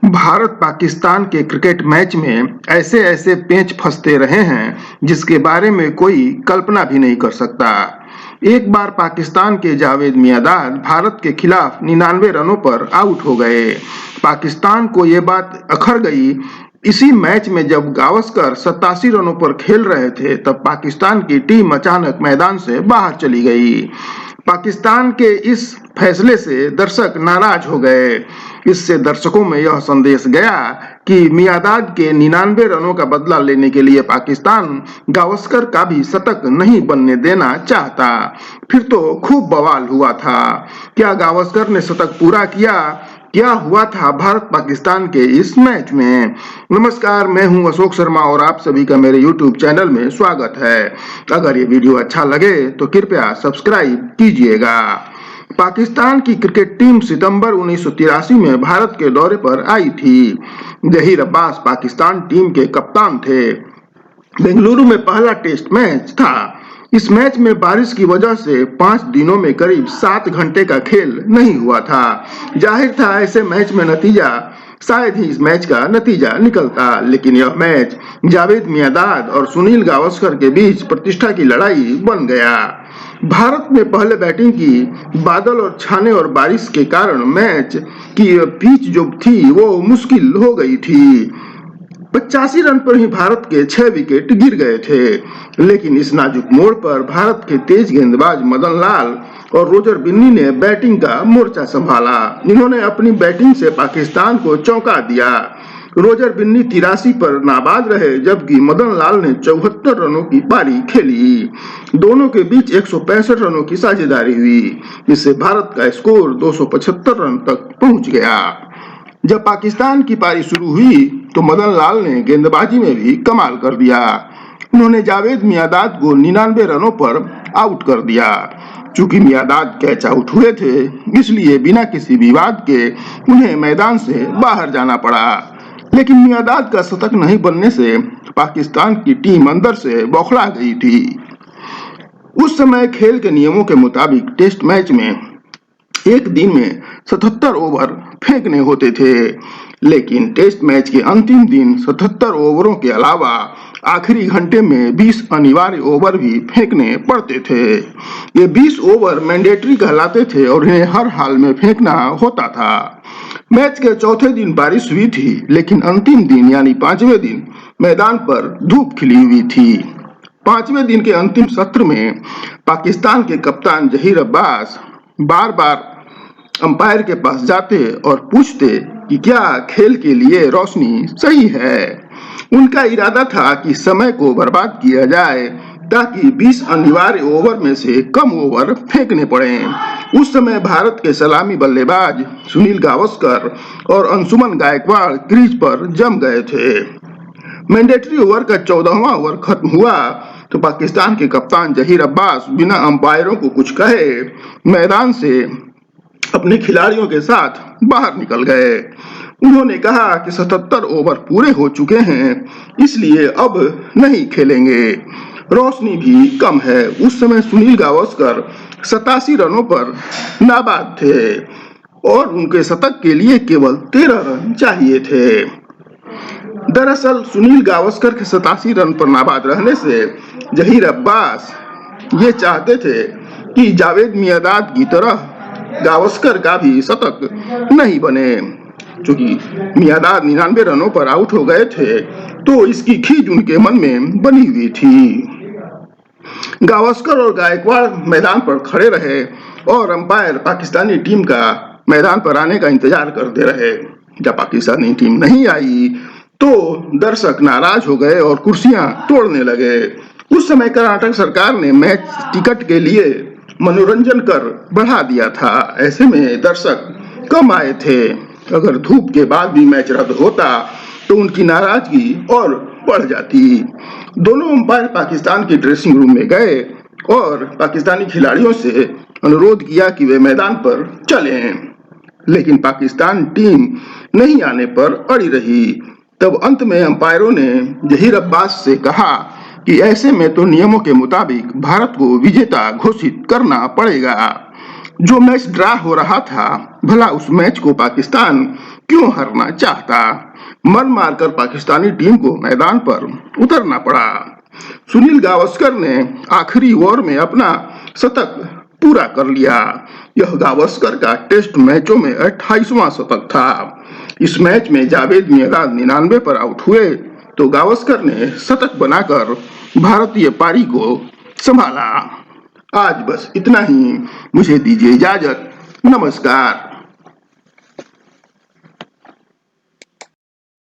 भारत पाकिस्तान के cricket match में ऐसे ऐसे पेंच फंसते रहे हैं जिसके बारे में कोई कल्पना भी नहीं कर सकता। एक बार पाकिस्तान के जावेद मियांदाद भारत के खिलाफ 99 रनों पर आउट हो गए। पाकिस्तान को ये बात अखर गई इसी मैच में जब गावस्कर 87 रनों पर खेल रहे थे, तब पाकिस्तान की टीम अचानक मैदान से बाहर चली गई। पाकिस्तान के इस फैसले से दर्शक नाराज हो गए। इससे दर्शकों में यह संदेश गया कि मियांदाद के 99 रनों का बदला लेने के लिए पाकिस्तान गावस्कर का भी शतक नहीं बनने देना चाहता। फिर तो खूब बवाल हुआ था। क्या गावस्कर ने शतक पूरा किया? क्या हुआ था भारत पाकिस्तान के इस मैच में? नमस्कार, मैं हूं अशोक शर्मा और आप सभी का मेरे YouTube चैनल में स्वागत है। अगर ये वीडियो अच्छा लगे तो कृपया सब्सक्राइब कीजिएगा। पाकिस्तान की क्रिकेट टीम सितंबर 1983 में भारत के दौरे पर आई थी। जहीर अब्बास पाकिस्तान टीम के कप्तान थे। बेंगलुरु में पहला टेस्ट मैच था। इस मैच में बारिश की वजह से 5 दिनों में करीब 7 घंटे का खेल नहीं हुआ था। जाहिर था ऐसे मैच में नतीजा शायद ही इस मैच का नतीजा निकलता, लेकिन यह मैच जावेद मियांदाद और सुनील गावस्कर के बीच प्रतिष्ठा की लड़ाई बन गया। भारत ने पहले बैटिंग की। बादल और छाने और बारिश के कारण मैच की पिच जो थी वो मुश्किल हो गई थी। 85 रन पर ही भारत के 6 विकेट गिर गए थे, लेकिन इस नाजुक मोड़ पर भारत के तेज गेंदबाज मदन लाल और रोजर बिन्नी ने बैटिंग का मोर्चा संभाला। इन्होंने अपनी बैटिंग से पाकिस्तान को चौंका दिया। रोजर बिन्नी 83 पर नाबाद रहे, जबकि मदन लाल ने 74 रनों की पारी खेली। दोनों के बीच 165 रनों की साझेदारी हुई, जिससे भारत का स्कोर 275 रन तक पहुंच गया। जब पाकिस्तान की पारी शुरू हुई तो मदन लाल ने गेंदबाजी में भी कमाल कर दिया। उन्होंने जावेद मियांदाद को 99 रनों पर आउट कर दिया। चूंकि मियांदाद कैच आउट हुए थे, इसलिए बिना किसी विवाद के उन्हें मैदान से बाहर जाना पड़ा। लेकिन मियांदाद का शतक नहीं बनने से पाकिस्तान की टीम अंदर से बौखला गई थी। उस समय खेल के नियमों के मुताबिक टेस्ट मैच में एक दिन में 77 ओवर फेंकने होते थे, लेकिन टेस्ट मैच के अंतिम दिन 77 ओवरों के अलावा आखिरी घंटे में 20 अनिवार्य ओवर भी फेंकने पड़ते थे। ये 20 ओवर मैंडेटरी कहलाते थे और इन्हें हर हाल में फेंकना होता था। मैच के चौथे दिन बारिश हुई थी, लेकिन अंतिम दिन यानी 5वें दिन मैदान पर धूप खिली हुई थी। 5वें दिन के अंतिम सत्र में पाकिस्तान के कप्तान जहीर अब्बास बार बार अंपायर के पास जाते और पूछते कि क्या खेल के लिए रोशनी सही है। उनका इरादा था कि समय को बर्बाद किया जाए ताकि 20 अनिवार्य ओवर में से कम ओवर फेंकने पड़े। उस समय भारत के सलामी बल्लेबाज सुनील गावस्कर और अंशुमन गायकवाड़ क्रीज पर जम गए थे। मैंडेटरी ओवर का 14वां ओवर खत्म हुआ तो पाकिस्तान के कप्तान जहीर अब्बास बिना अंपायरों को कुछ कहे मैदान से अपने खिलाड़ियों के साथ बाहर निकल गए। उन्होंने कहा कि 77 ओवर पूरे हो चुके हैं, इसलिए अब नहीं खेलेंगे। रोशनी भी कम है। उस समय सुनील गावस्कर 87 रनों पर नाबाद थे और उनके शतक के लिए केवल 13 रन चाहिए थे। दरअसल सुनील गावस्कर के 87 रन पर नाबाद रहने से जहीर अब्बास ये चाहते थे कि जावेद मियांदाद की तरह गावस्कर का भी शतक नहीं बने। चूंकि मियांदाद 99 रनों पर आउट हो गए थे, तो इसकी खींच उनके मन में बनी हुई थी। गावस्कर और गायकवाड़ मैदान पर खड़े रहे और अंपायर पाकिस्तानी टीम का मैदान पर आने का इंतजार करते रहे। जब पाकिस्तानी टीम नहीं आई तो दर्शक नाराज हो गए और कुर्सियां तोड़ने लगे। उस समय कर्नाटक सरकार ने मैच टिकट के लिए मनोरंजन कर बढ़ा दिया था। ऐसे में दर्शक कम आए थे। अगर धूप के बाद भी मैच रद्द होता तो उनकी नाराजगी और बढ़ जाती। दोनों अंपायर पाकिस्तान की ड्रेसिंग रूम में गए और पाकिस्तानी खिलाड़ियों से अनुरोध किया कि वे मैदान पर चलें, लेकिन पाकिस्तान टीम नहीं आने पर अड़ी रही। तब अंत में अंपायरों ने जहीर अब्बास से कहा कि ऐसे में तो नियमों के मुताबिक भारत को विजेता घोषित करना पड़ेगा। जो मैच ड्रा हो रहा था, भला उस मैच को पाकिस्तान क्यों हारना चाहता। मन मारकर पाकिस्तानी टीम को मैदान पर उतरना पड़ा। सुनील गावस्कर ने आखिरी ओवर में अपना शतक पूरा कर लिया। यह गावस्कर का टेस्ट मैचों में 28वां शतक था। इस मैच में जावेद मियांदाद 99 पर आउट हुए तो गावस्कर ने शतक बनाकर भारतीय पारी को संभाला। आज बस इतना ही। मुझे दीजिए इजाजत। नमस्कार।